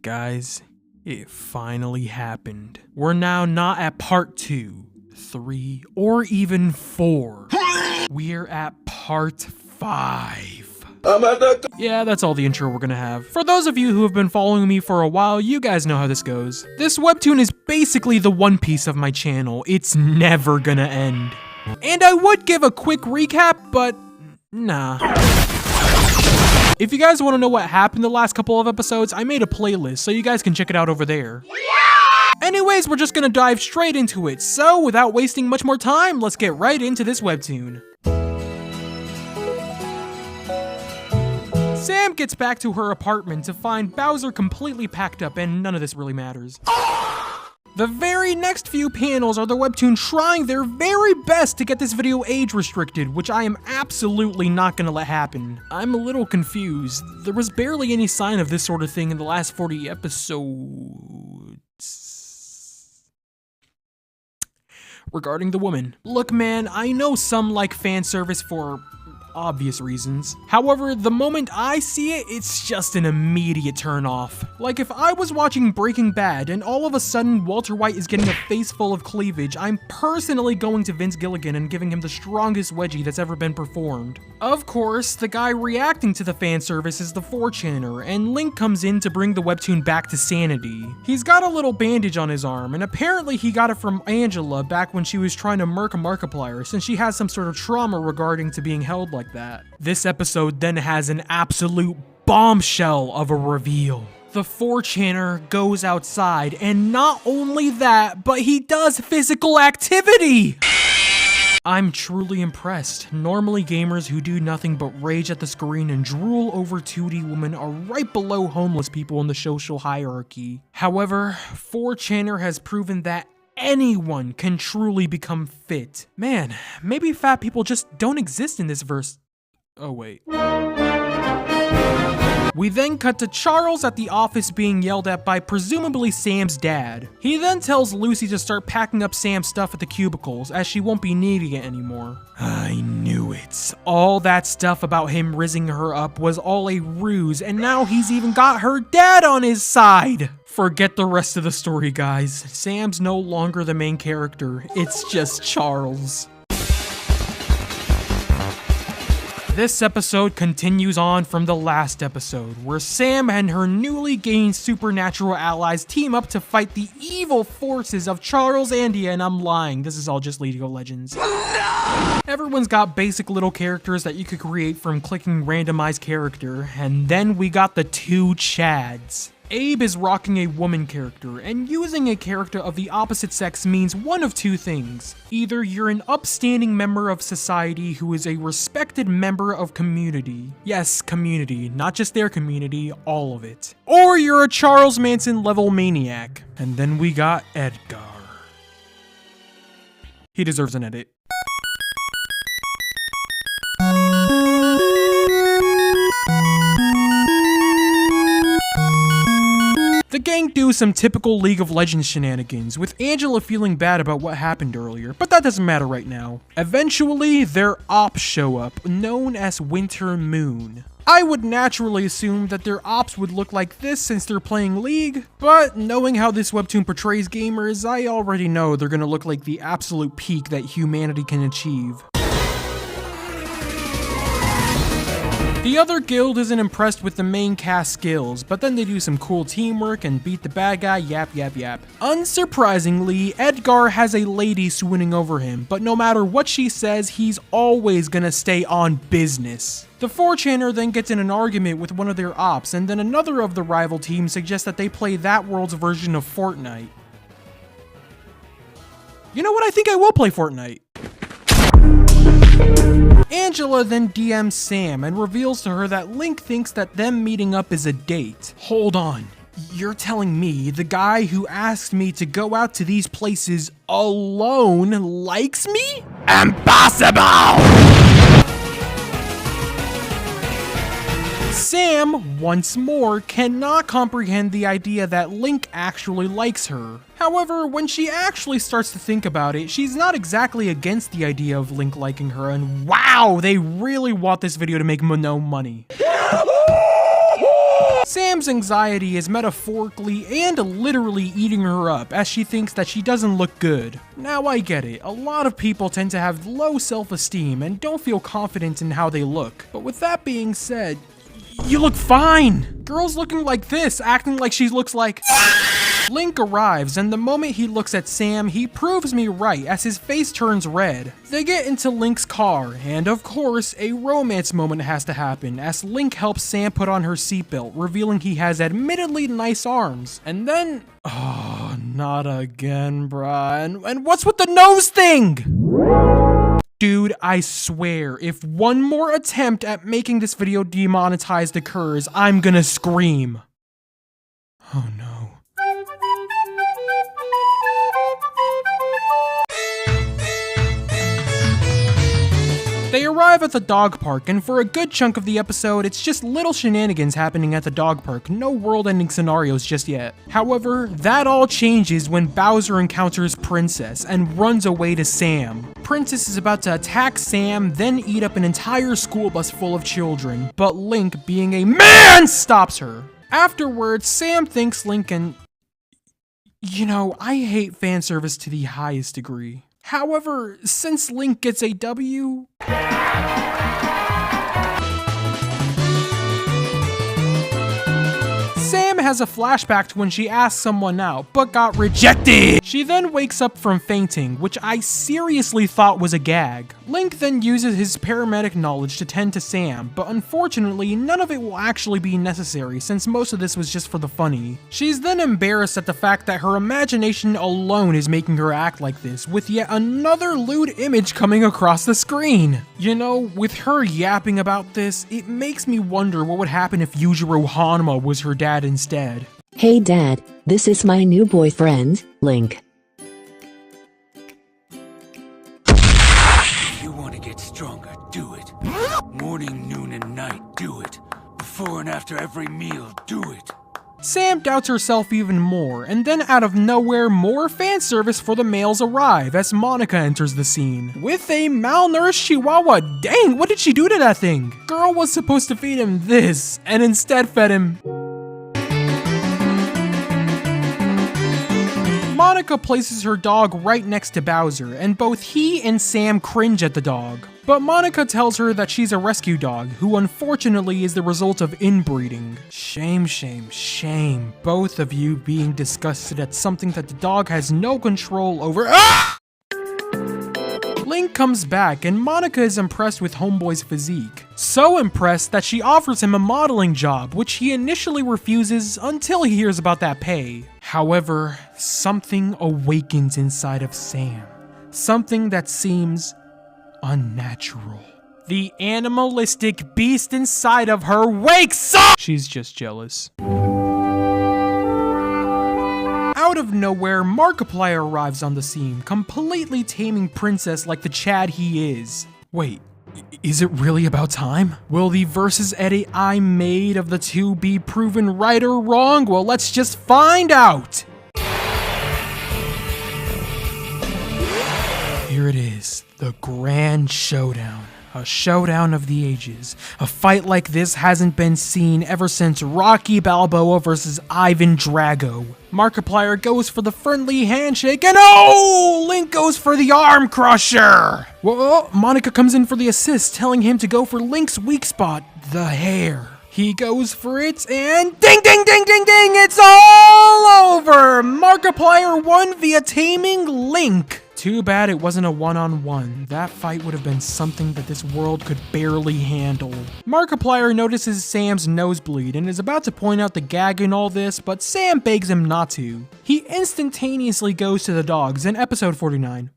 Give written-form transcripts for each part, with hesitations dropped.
guys, it finally happened. We're now not at part 2, 3, or even 4. We're at part 5. Yeah, that's all the intro we're gonna have. For those of you who have been following me for a while, you guys know how this goes. This webtoon is basically the One Piece of my channel. It's never gonna end. And I would give a quick recap, but nah. If you guys want to know what happened the last couple of episodes, I made a playlist, so you guys can check it out over there. Anyways, we're just gonna dive straight into it, so without wasting much more time, let's get right into this webtoon. Sam gets back to her apartment to find Bowser completely packed up, and none of this really matters. The very next few panels are the webtoon trying their very best to get this video age restricted, which I am absolutely not gonna let happen. I'm a little confused. There was barely any sign of this sort of thing in the last 40 episodes. Regarding the woman. Look man, I know some like fan service for obvious reasons. However, the moment I see it, it's just an immediate turn off. Like if I was watching Breaking Bad and all of a sudden Walter White is getting a face full of cleavage, I'm personally going to Vince Gilligan and giving him the strongest wedgie that's ever been performed. Of course, the guy reacting to the fan service is the 4chaner, and Link comes in to bring the webtoon back to sanity. He's got a little bandage on his arm, and apparently he got it from Angela back when she was trying to murk a Markiplier, since she has some sort of trauma regarding to being held like that. This episode then has an absolute bombshell of a reveal. The 4chaner goes outside, and not only that, but he does physical activity! I'm truly impressed. Normally gamers who do nothing but rage at the screen and drool over 2D women are right below homeless people in the social hierarchy. However, 4chaner has proven that anyone can truly become fit. Man, maybe fat people just don't exist in this verse. Oh wait. We then cut to Charles at the office being yelled at by presumably Sam's dad. He then tells Lucy to start packing up Sam's stuff at the cubicles as she won't be needing it anymore. I knew it. All that stuff about him rizzing her up was all a ruse, and now he's even got her dad on his side. Forget the rest of the story, guys. Sam's no longer the main character. It's just Charles. This episode continues on from the last episode, where Sam and her newly gained supernatural allies team up to fight the evil forces of Charles Andia, and I'm lying, this is all just League of Legends. No! Everyone's got basic little characters that you could create from clicking randomized character, and then we got the two Chads. Abe is rocking a woman character, and using a character of the opposite sex means one of two things. Either you're an upstanding member of society who is a respected member of community. Yes, community, not just their community, all of it. Or you're a Charles Manson level maniac. And then we got Edgar. He deserves an edit. The gang do some typical League of Legends shenanigans, with Angela feeling bad about what happened earlier, but that doesn't matter right now. Eventually, their ops show up, known as Winter Moon. I would naturally assume that their ops would look like this since they're playing League, but knowing how this webtoon portrays gamers, I already know they're gonna look like the absolute peak that humanity can achieve. The other guild isn't impressed with the main cast skills, but then they do some cool teamwork and beat the bad guy Yap Yap Yap. Unsurprisingly, Edgar has a lady swooning over him, but no matter what she says, he's always gonna stay on business. The 4chaner then gets in an argument with one of their ops, and then another of the rival teams suggests that they play that world's version of Fortnite. You know what, I think I will play Fortnite. Angela then DMs Sam and reveals to her that Link thinks that them meeting up is a date. Hold on, you're telling me the guy who asked me to go out to these places alone likes me? Impossible! Sam, once more, cannot comprehend the idea that Link actually likes her. However, when she actually starts to think about it, she's not exactly against the idea of Link liking her, and wow, they really want this video to make no money. Sam's anxiety is metaphorically and literally eating her up as she thinks that she doesn't look good. Now I get it, a lot of people tend to have low self-esteem and don't feel confident in how they look. But with that being said, you look fine! Girls looking like this, acting like she looks like... Link arrives, and the moment he looks at Sam, he proves me right as his face turns red. They get into Link's car, and of course, a romance moment has to happen as Link helps Sam put on her seatbelt, revealing he has admittedly nice arms. And then... oh, not again, bruh. And what's with the nose thing? Dude, I swear, if one more attempt at making this video demonetized occurs, I'm gonna scream. Oh no. They arrive at the dog park, and for a good chunk of the episode, it's just little shenanigans happening at the dog park, no world-ending scenarios just yet. However, that all changes when Bowser encounters Princess and runs away to Sam. Princess is about to attack Sam, then eat up an entire school bus full of children, but Link, being a man, stops her. Afterwards, Sam thanks Link and... you know, I hate fan service to the highest degree. However, since Link gets a W... Sam has a flashback to when she asked someone out, but got rejected! She then wakes up from fainting, which I seriously thought was a gag. Link then uses his paramedic knowledge to tend to Sam, but unfortunately, none of it will actually be necessary since most of this was just for the funny. She's then embarrassed at the fact that her imagination alone is making her act like this, with yet another lewd image coming across the screen. You know, with her yapping about this, it makes me wonder what would happen if Yujiro Hanma was her dad instead. Hey Dad, this is my new boyfriend, Link. If you want to get stronger, do it. Morning, noon, and night, do it. Before and after every meal, do it. Sam doubts herself even more, and then out of nowhere, more fan service for the males arrive as Monica enters the scene. With a malnourished chihuahua. Dang, what did she do to that thing? Girl was supposed to feed him this, and instead fed him... Monica places her dog right next to Bowser, and both he and Sam cringe at the dog. But Monica tells her that she's a rescue dog, who unfortunately is the result of inbreeding. Shame, shame, shame. Both of you being disgusted at something that the dog has no control over. Ah! Link comes back, and Monica is impressed with Homeboy's physique. So impressed that she offers him a modeling job, which he initially refuses until he hears about that pay. However, something awakens inside of Sam. Something that seems unnatural. The animalistic beast inside of her wakes up! She's just jealous. Out of nowhere, Markiplier arrives on the scene, completely taming Princess like the Chad he is. Wait, is it really about time? Will the versus edit I made of the two be proven right or wrong? Well, let's just find out! Here it is, the grand showdown. A showdown of the ages. A fight like this hasn't been seen ever since Rocky Balboa versus Ivan Drago. Markiplier goes for the friendly handshake, and oh! Link goes for the arm crusher! Whoa, Monica comes in for the assist, telling him to go for Link's weak spot, the hair. He goes for it, and ding ding ding ding ding! It's all over! Markiplier won via taming Link. Too bad it wasn't a one-on-one. That fight would have been something that this world could barely handle. Markiplier notices Sam's nosebleed and is about to point out the gag in all this, but Sam begs him not to. He instantaneously goes to the dogs in episode 49.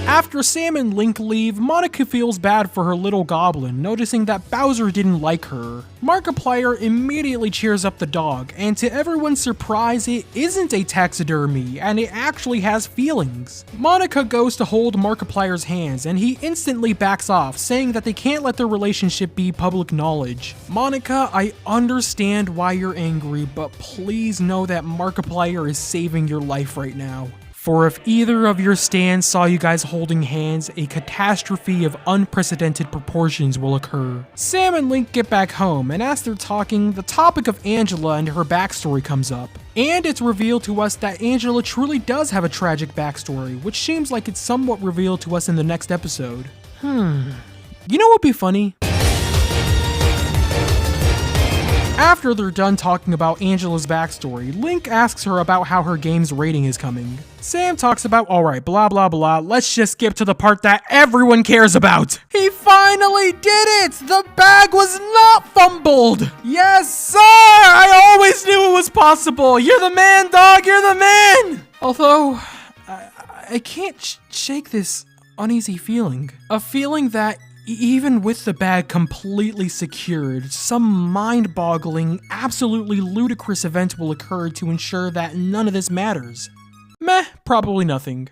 After Sam and Link leave, Monica feels bad for her little goblin, noticing that Bowser didn't like her. Markiplier immediately cheers up the dog, and to everyone's surprise, it isn't a taxidermy, and it actually has feelings. Monica goes to hold Markiplier's hands, and he instantly backs off, saying that they can't let their relationship be public knowledge. Monica, I understand why you're angry, but please know that Markiplier is saving your life right now. For if either of your stans saw you guys holding hands, a catastrophe of unprecedented proportions will occur. Sam and Link get back home, and as they're talking, the topic of Angela and her backstory comes up. And it's revealed to us that Angela truly does have a tragic backstory, which seems like it's somewhat revealed to us in the next episode. You know what'd be funny? After they're done talking about Angela's backstory, Link asks her about how her game's rating is coming. Sam talks about, alright, blah blah blah, let's just skip to the part that everyone cares about. He finally did it! The bag was not fumbled! Yes, sir! I always knew it was possible! You're the man, dog! You're the man! Although, I can't shake this uneasy feeling. A feeling that even with the bag completely secured, some mind-boggling, absolutely ludicrous event will occur to ensure that none of this matters. Meh, probably nothing.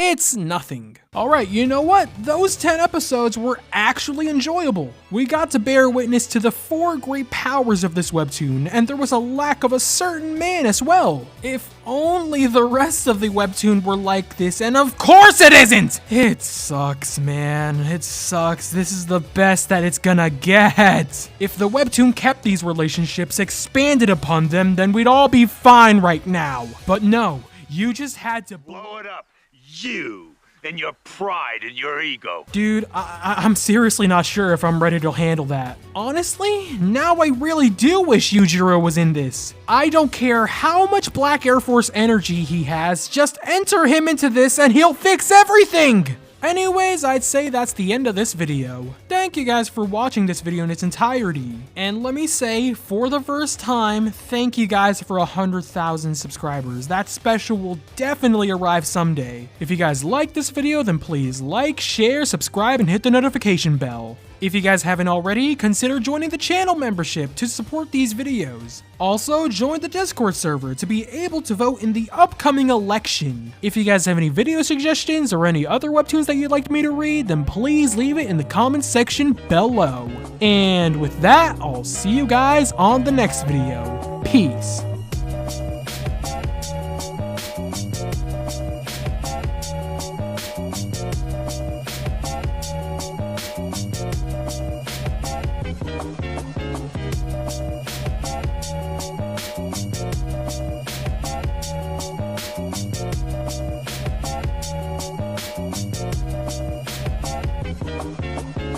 It's nothing. Alright, you know what? Those 10 episodes were actually enjoyable. We got to bear witness to the 4 great powers of this webtoon, and there was a lack of a certain man as well. If only the rest of the webtoon were like this, and of course it isn't! It sucks, man. It sucks. This is the best that it's gonna get. If the webtoon kept these relationships, expanded upon them, then we'd all be fine right now. But no, you just had to blow it up. You and your pride and your ego. Dude, I'm seriously not sure if I'm ready to handle that. Honestly, now I really do wish Yujiro was in this. I don't care how much Black Air Force energy he has, just enter him into this and he'll fix everything! Anyways, I'd say that's the end of this video. Thank you guys for watching this video in its entirety. And let me say, for the first time, thank you guys for 100,000 subscribers. That special will definitely arrive someday. If you guys like this video, then please like, share, subscribe, and hit the notification bell. If you guys haven't already, consider joining the channel membership to support these videos. Also, join the Discord server to be able to vote in the upcoming election. If you guys have any video suggestions or any other webtoons that you'd like me to read, then please leave it in the comments section below. And with that, I'll see you guys on the next video. Peace.